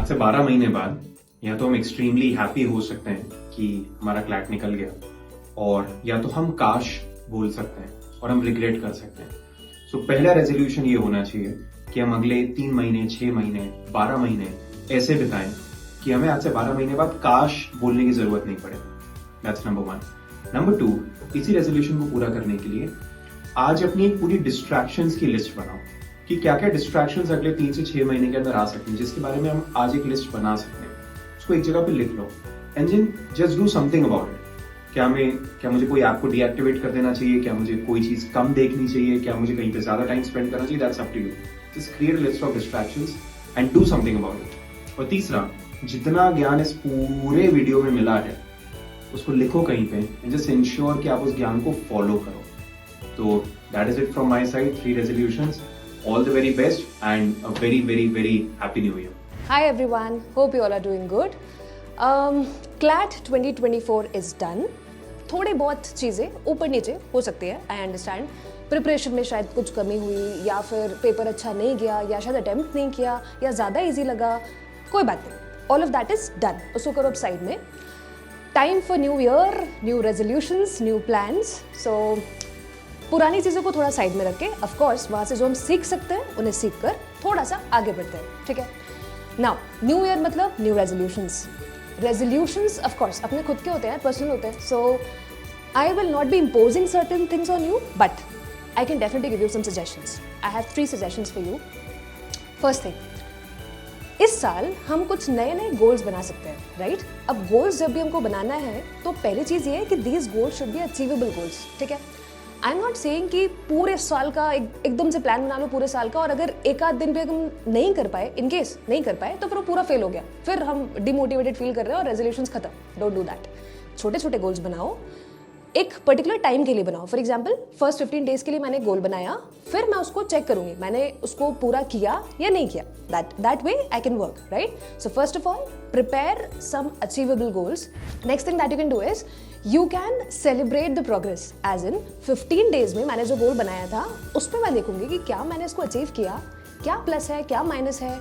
आज से 12 महीने बाद या तो हम एक्सट्रीमली हैप्पी हो सकते हैं कि हमारा क्लैट निकल गया, और या तो हम काश बोल सकते हैं और हम रिग्रेट कर सकते हैं। सो पहला रेजोल्यूशन ये होना चाहिए कि हम अगले 3 महीने, 6 महीने, 12 महीने ऐसे बिताएं कि हमें आज से 12 महीने बाद काश बोलने की जरूरत नहीं पड़े। That's number 1। नंबर 2, इसी रेजोल्यूशन को पूरा करने के लिए आज अपनी एक पूरी डिस्ट्रैक्शंस की लिस्ट बनाओ कि क्या क्या डिस्ट्रैक्शंस अगले 3 से 6 महीने के अंदर आ सकती हैं, जिसके बारे में हम आज एक लिस्ट बना सकते हैं। उसको एक जगह पे लिख लो and then just do something about it. क्या मुझे कोई ऐप को डीएक्टिवेट कर देना चाहिए? क्या मुझे कोई चीज कम देखनी चाहिए? क्या मुझे कहीं पे ज्यादा टाइम स्पेंड करना चाहिए? That's up to you. Just create a list of distractions and do something about it. और तीसरा, जितना ज्ञान इस पूरे वीडियो में मिला है उसको लिखो कहीं पे एंड जस्ट इंश्योर कि आप उस ज्ञान को फॉलो करो। तो that is it from my side, 3 resolutions. All the very best and a very, very, very happy new year. Hi everyone, hope you all are doing good. CLAT 2024 is done. थोड़े बहुत चीज़ें ऊपर नीचे हो सकती है, आई अंडरस्टैंड। प्रिपरेशन में शायद कुछ कमी हुई, या फिर पेपर अच्छा नहीं गया, या शायद अटेम्प्ट नहीं किया, या ज़्यादा ईजी लगा, कोई बात नहीं। All of that is done, उसको करो अब साइड में। Time for new year, new resolutions, new plans. So पुरानी चीज़ों को थोड़ा साइड में रख के, ऑफ कोर्स वहाँ से जो हम सीख सकते हैं उन्हें सीख कर थोड़ा सा आगे बढ़ते हैं, ठीक है। नाउ न्यू ईयर मतलब न्यू रेजोल्यूशंस ऑफ कोर्स अपने खुद के होते हैं, पर्सनल होते हैं। So I will not be imposing certain things on you, but I can definitely give you some suggestions. I have 3 suggestions for you. First thing, इस साल हम कुछ नए नए गोल्स बना सकते हैं, राइट? अब गोल्स जब भी हमको बनाना है तो पहली चीज़ ये है कि these goals should be achievable goals, ठीक है। आई एम नॉट सेइंग कि पूरे साल का एकदम से प्लान बना लो पूरे साल का, और अगर एक आध दिन पे हम नहीं कर पाए, इन केस नहीं कर पाए, तो फिर वो पूरा फेल हो गया, फिर हम डिमोटिवेटेड फील कर रहे हैं और रेजोल्यूशंस खत्म। Don't do that. छोटे छोटे गोल्स बनाओ, एक पर्टिकुलर टाइम के लिए बनाओ। फॉर एग्जाम्पल, फर्स्ट 15 डेज के लिए मैंने गोल बनाया, फिर मैं उसको चेक करूंगी मैंने उसको पूरा किया या नहीं किया। That way I can work, right? So first of all, prepare some achievable goals. Next thing that you can do is you can celebrate the progress, as in 15 days में मैंने जो गोल बनाया था उसमें मैं देखूंगी कि क्या मैंने इसको अचीव किया, क्या प्लस है, क्या माइनस है।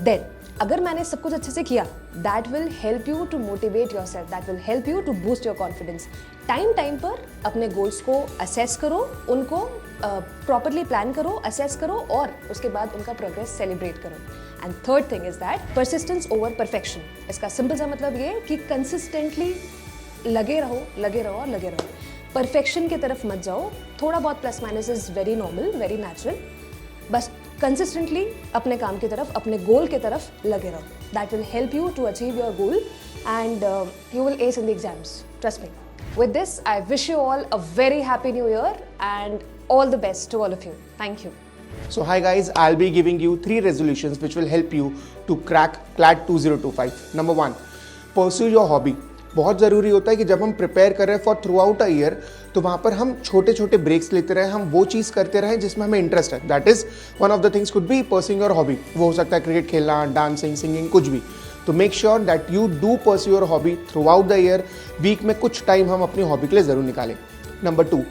देन अगर मैंने सब कुछ अच्छे से किया, that will help you to motivate your self, that will help you to boost your confidence. Time पर अपने गोल्स को असेस करो, उनको प्रॉपरली प्लान करो, असेस करो, और उसके बाद उनका प्रोग्रेस सेलिब्रेट करो। And third thing is that persistence over perfection. इसका सिंपल सा मतलब ये कि कंसिस्टेंटली लगे रहो, लगे रहो और लगे रहो। परफेक्शन की तरफ मत जाओ। थोड़ा बहुत plus minus is very normal, very natural. बस कंसिस्टेंटली अपने काम की तरफ, अपने गोल की तरफ लगे रहो। That will help you to achieve your goal and you will ace in the exams, trust me. With this, I wish you all a very happy new year and all the best to all of you. Thank you. So hi guys, I'll be giving you 3 resolutions which will help you to crack CLAT 2025. Number 1, pursue your hobby. बहुत ज़रूरी होता है कि जब हम prepare कर रहे हैं for through out a year, तो वहाँ पर हम छोटे छोटे ब्रेक्स लेते रहे, हम वो चीज़ करते रहे जिसमें हमें इंटरेस्ट है। That is one of the things could be pursuing your hobby. वो हो सकता है क्रिकेट खेलना, डांसिंग, सिंगिंग, कुछ भी। तो make sure that you do pursue your hobby throughout the year. Week में कुछ टाइम हम अपनी हॉबी के लिए ज़रूर निकालें। नंबर 2,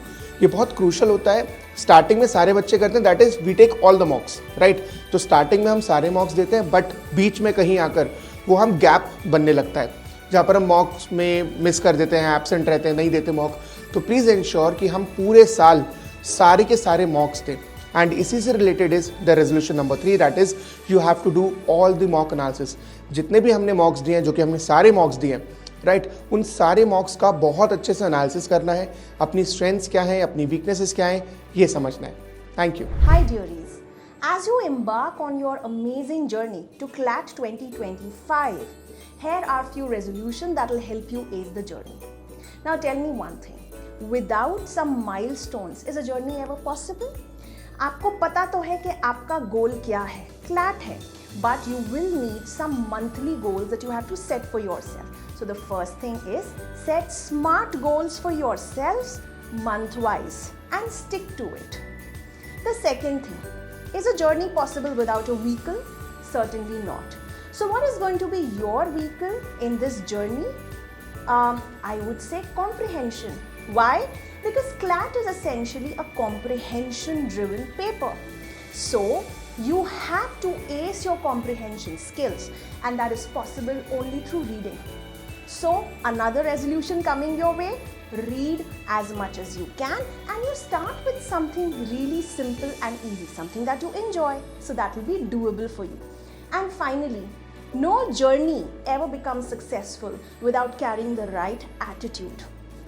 ये बहुत क्रूशल होता है। स्टार्टिंग में सारे बच्चे करते हैं, that is we take all the mocks, right? तो स्टार्टिंग में हम सारे मॉक्स देते हैं, बट बीच में कहीं आकर वो हम गैप बनने लगता है, जहाँ पर हम मॉक्स में मिस कर देते हैं, एब्सेंट रहते हैं, नहीं देते मॉक। तो प्लीज़ इंश्योर कि हम पूरे साल सारे के सारे मॉक्स दें। एंड इसी से related is the resolution number 3, that is you have to do all the mock analysis. जितने भी हमने मॉक्स दिए हैं, जो कि हमने सारे मॉक्स दिए हैं, राइट, उन सारे मॉक्स का बहुत अच्छे से एनालिसिस करना है। अपनी स्ट्रेंथ्स क्या हैं, अपनी वीकनेसेस क्या हैं, ये समझना है। Thank you. Hi dearies, as you embark on your amazing journey to CLAT 2025, here are few resolutions that will help you ace the journey. Now tell me one thing, without some milestones, is a journey ever possible? आपको पता तो है कि आपका गोल क्या है, CLAT है, but you will need some monthly goals that you have to set for yourself. So the first thing is set smart goals for yourselves month-wise and stick to it. The second thing, is a journey possible without a vehicle? Certainly not. So what is going to be your vehicle in this journey? I would say comprehension. Why? Because CLAT is essentially a comprehension driven paper. So you have to ace your comprehension skills, and that is possible only through reading. So another resolution coming your way: read as much as you can, and you start with something really simple and easy, something that you enjoy, so that will be doable for you. And finally, no journey ever becomes successful without carrying the right attitude.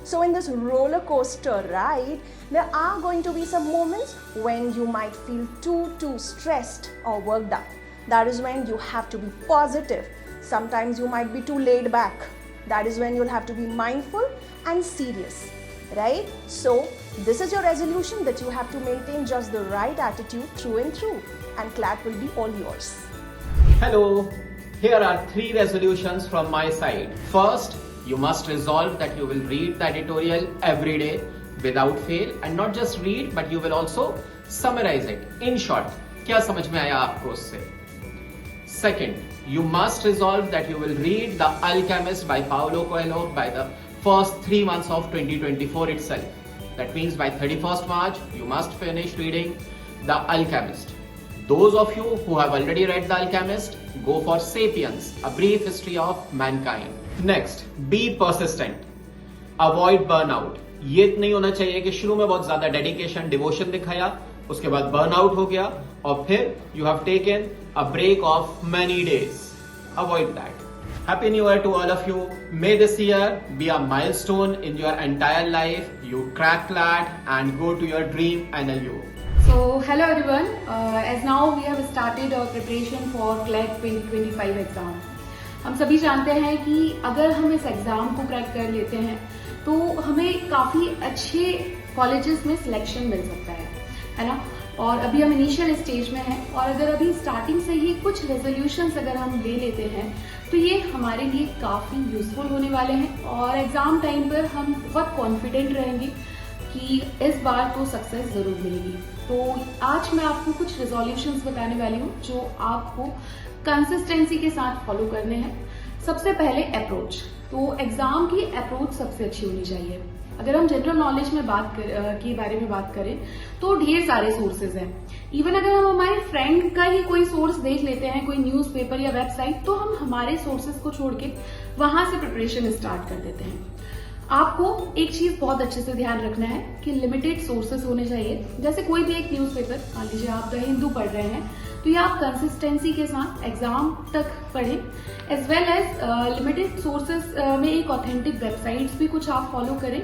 So in this roller coaster ride, there are going to be some moments when you might feel too stressed or worked up. That is when you have to be positive. Sometimes you might be too laid back. That is when you'll have to be mindful and serious, right? So this is your resolution, that you have to maintain just the right attitude through and through, and CLAT will be all yours. Hello, here are 3 resolutions from my side. First, you must resolve that you will read the editorial every day without fail, and not just read but you will also summarize it. In short, क्या समझ में आया आपको उससे? Second, you must resolve that you will read The Alchemist by Paulo Coelho by the first 3 months of 2024 itself. That means by 31st March, you must finish reading The Alchemist. Those of you who have already read The Alchemist, go for Sapiens, A Brief History of Mankind. Next, be persistent. Avoid burnout. ये नहीं होना चाहिए कि शुरू में बहुत ज्यादा dedication, devotion दिखाया, उसके बाद बर्नआउट हो गया और फिर you have taken a break of many days. Avoid that. Happy New Year to all of you. May this year be a milestone in your entire life. You crack CLAT and go to your dream NLU. So hello everyone. As now we have started our preparation for CLAT 2025 exam. हम सभी जानते हैं कि अगर हम इस exam को crack कर लेते हैं तो हमें काफी अच्छे कॉलेजेस में सिलेक्शन मिल सकता है ना. और अभी हम इनिशियल स्टेज में हैं, और अगर अभी स्टार्टिंग से ही कुछ रेजोल्यूशंस अगर हम ले लेते हैं तो ये हमारे लिए काफी यूजफुल होने वाले हैं, और एग्जाम टाइम पर हम बहुत कॉन्फिडेंट रहेंगे कि इस बार तो सक्सेस जरूर मिलेगी. तो आज मैं आपको कुछ रेजोल्यूशंस बताने वाली हूँ जो आपको कंसिस्टेंसी के साथ फॉलो करने हैं. सबसे पहले अप्रोच. तो एग्जाम की अप्रोच सबसे अच्छी होनी चाहिए. अगर हम जनरल नॉलेज में के बारे में बात करें तो ढेर सारे सोर्सेज हैं. इवन अगर हम हमारे फ्रेंड का ही कोई सोर्स देख लेते हैं, कोई न्यूज़पेपर या वेबसाइट, तो हम हमारे सोर्सेज को छोड़ के वहां से प्रिपरेशन स्टार्ट कर देते हैं. आपको एक चीज बहुत अच्छे से ध्यान रखना है कि लिमिटेड सोर्सेज होने चाहिए. जैसे कोई भी एक न्यूज़पेपर, मान लीजिए आप द हिंदू पढ़ रहे हैं, तो ये आप कंसिस्टेंसी के साथ एग्जाम तक पढ़ें. As well as limited sources में एक ऑथेंटिक वेबसाइट्स भी कुछ आप फॉलो करें.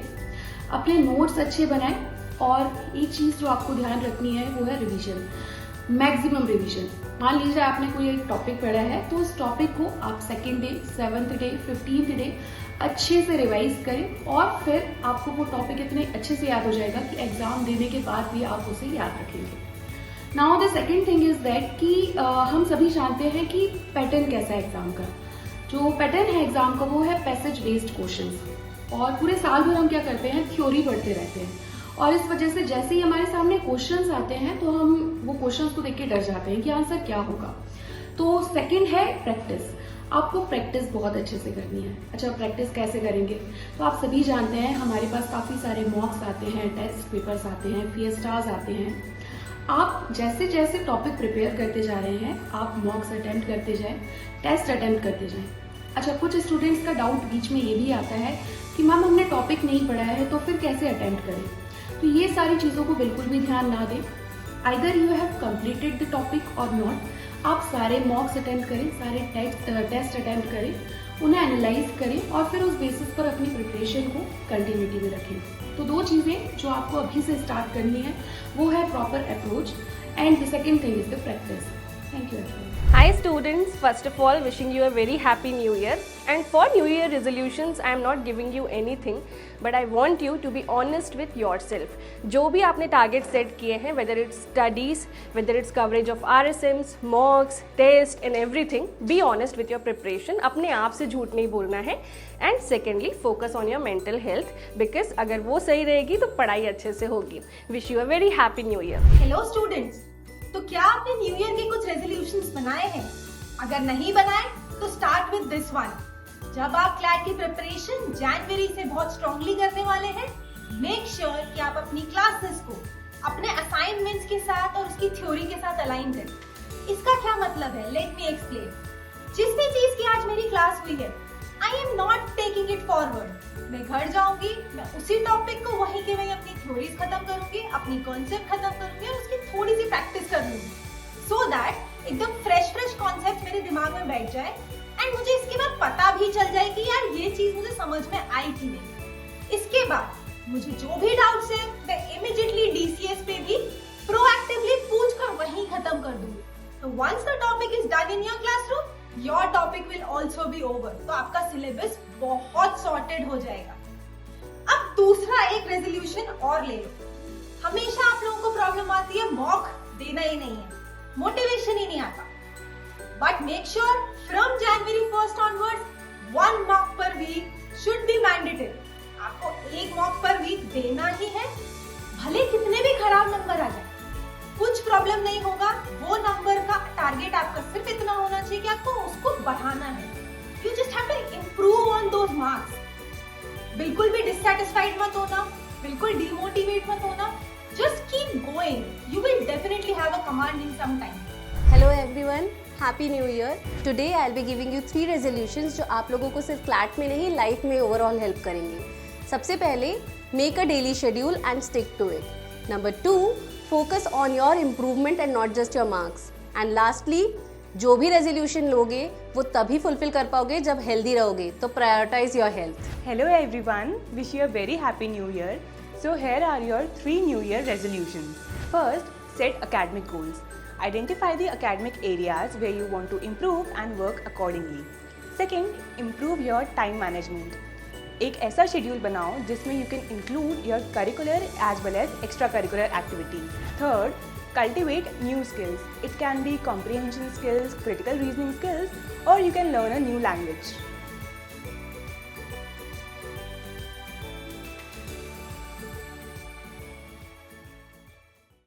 अपने नोट्स अच्छे बनाएं, और एक चीज जो आपको ध्यान रखनी है वो है रिवीजन. Maximum revision. मान लीजिए आपने कोई एक टॉपिक पढ़ा है, तो उस टॉपिक को आप 2nd day, 7th day, 15th day अच्छे से रिवाइज करें, और फिर आपको वो टॉपिक इतने अच्छे से याद हो जाएगा कि एग्जाम देने के बाद भी आप उसे याद रखेंगे. Now the second thing is that कि हम सभी जानते हैं कि पैटर्न कैसा है एग्जाम का. जो पैटर्न है एग्जाम का वो है पैसेज बेस्ड क्वेश्चंस, और पूरे साल भर हम क्या करते हैं, थ्योरी पढ़ते रहते हैं, और इस वजह से जैसे ही हमारे सामने क्वेश्चंस आते हैं तो हम वो क्वेश्चंस को देख के डर जाते हैं कि आंसर क्या होगा. तो सेकंड है प्रैक्टिस. आपको प्रैक्टिस बहुत अच्छे से करनी है. अच्छा, प्रैक्टिस कैसे करेंगे? तो आप सभी जानते हैं हमारे पास काफी सारे मॉक्स आते हैं, टेस्ट पेपर्स आते हैं, फिएस्टास आते हैं. आप जैसे जैसे टॉपिक प्रिपेयर करते जा रहे हैं, आप मॉक्स अटेम्प्ट करते जाएं, टेस्ट अटेम्प्ट करते जाएं. अच्छा, कुछ स्टूडेंट्स का डाउट बीच में ये भी आता है कि मैम हमने टॉपिक नहीं पढ़ा है तो फिर कैसे अटेम्प्ट करें. तो ये सारी चीज़ों को बिल्कुल भी ध्यान ना दें. Either you have completed the topic और नॉट. आप सारे मॉक्स अटेम्प्ट करें, सारे टेस्ट अटेम्प्ट करें, उन्हें एनालाइज करें, और फिर उस बेसिस पर अपनी प्रिपरेशन को कंटिन्यूटी में रखें. तो 2 चीज़ें जो आपको अभी से स्टार्ट करनी है वो है proper approach, and the second thing is the practice. Thank you everyone. Hi students, first of all wishing you a very happy new year, and for new year resolutions I am not giving you anything, but I want you to be honest with yourself. जो भी आपने target set किए हैं, whether it's studies, whether it's coverage of RSMs, mocks, test and everything, be honest with your preparation. अपने आप से झूठ नहीं बोलना है. And secondly, focus on your mental health, because अगर वो सही रहेगी तो पढ़ाई अच्छे से होगी. Wish you a very happy new year. Hello students, तो क्या आपने न्यू ईयर के कुछ रेजोल्यूशंस बनाए हैं? अगर नहीं बनाए तो स्टार्ट विद दिस वन. जब आप क्लैट की प्रिपरेशन जनवरी से बहुत स्ट्रांगली करने वाले हैं, मेक श्योर कि आप अपनी क्लासेस को अपने असाइनमेंट्स के साथ और उसकी थ्योरी के साथ अलाइन करें। इसका क्या मतलब है? Let me explain. जिस भी चीज की आज मेरी क्लास हुई है, I am not taking it forward. मैं घर जाऊंगी, मैं उसी टॉपिक को वहीं के वहीं अपनी थ्योरीज खत्म करूंगी, अपनी कॉन्सेप्ट खत्म करूंगी और उसकी थोड़ी सी प्रैक्टिस कर लूंगी, सो दैट एकदम फ्रेश कॉन्सेप्ट मेरे दिमाग में बैठ जाए एंड मुझे इसके बाद पता भी चल जाए कि यार ये चीज मुझे समझ में आई कि नहीं। इसके बाद मुझे जो भी डाउट्स है मैं इमीडिएटली डीसीएस पे भी प्रोएक्टिवली पूछ कर वहीं खत्म कर दूंगी। तो once the topic is done in your classroom, your topic will also be over. तो आपका सिलेबस बहुत सॉर्टेड हो जाएगा। अब दूसरा एक रेजोल्यूशन और ले लो। हमेशा आप लोगों को प्रॉब्लम आती है मॉक देना ही नहीं है, मोटिवेशन ही नहीं आता। But make sure from January 1st onwards 1 mock per week should be mandatory। आपको 1 मॉक पर वीक देना ही है, भले कितने भी खराब नंबर आ जाए, कुछ प्रॉब्लम नहीं होगा। वो नंबर का टारगेट आपका सिर्फ इतना होना चाहिए कि आपको उसको बढ़ाना है। You just have to improve on those marks. बिल्कुल भी डिससैटिस्फाइड मत होना, बिल्कुल डिमोटिवेट मत होना, just keep going. You will definitely have a command in some time. Hello everyone, happy new year. Today I will be giving you 3 resolutions जो आप लोगों को सिर्फ क्लैट में नहीं, लाइफ में ओवरऑल हेल्प करेंगे। सबसे पहले, make a daily schedule and stick to it. Number 2, focus on your improvement and not just your marks. And lastly, जो भी रेजोल्यूशन लोगे वो तभी फुलफिल कर पाओगे जब हेल्दी रहोगे, तो prioritise your health. Hello everyone, wish you a very happy new year. So here are your 3 new year resolutions. First, set academic goals. Identify the academic areas where you want to improve and work accordingly. Second, improve your time management. एक ऐसा schedule बनाओ जिसमें you can include your curricular as well as extracurricular activities. Third, cultivate new skills. It can be comprehension skills, critical reasoning skills, or you can learn a new language.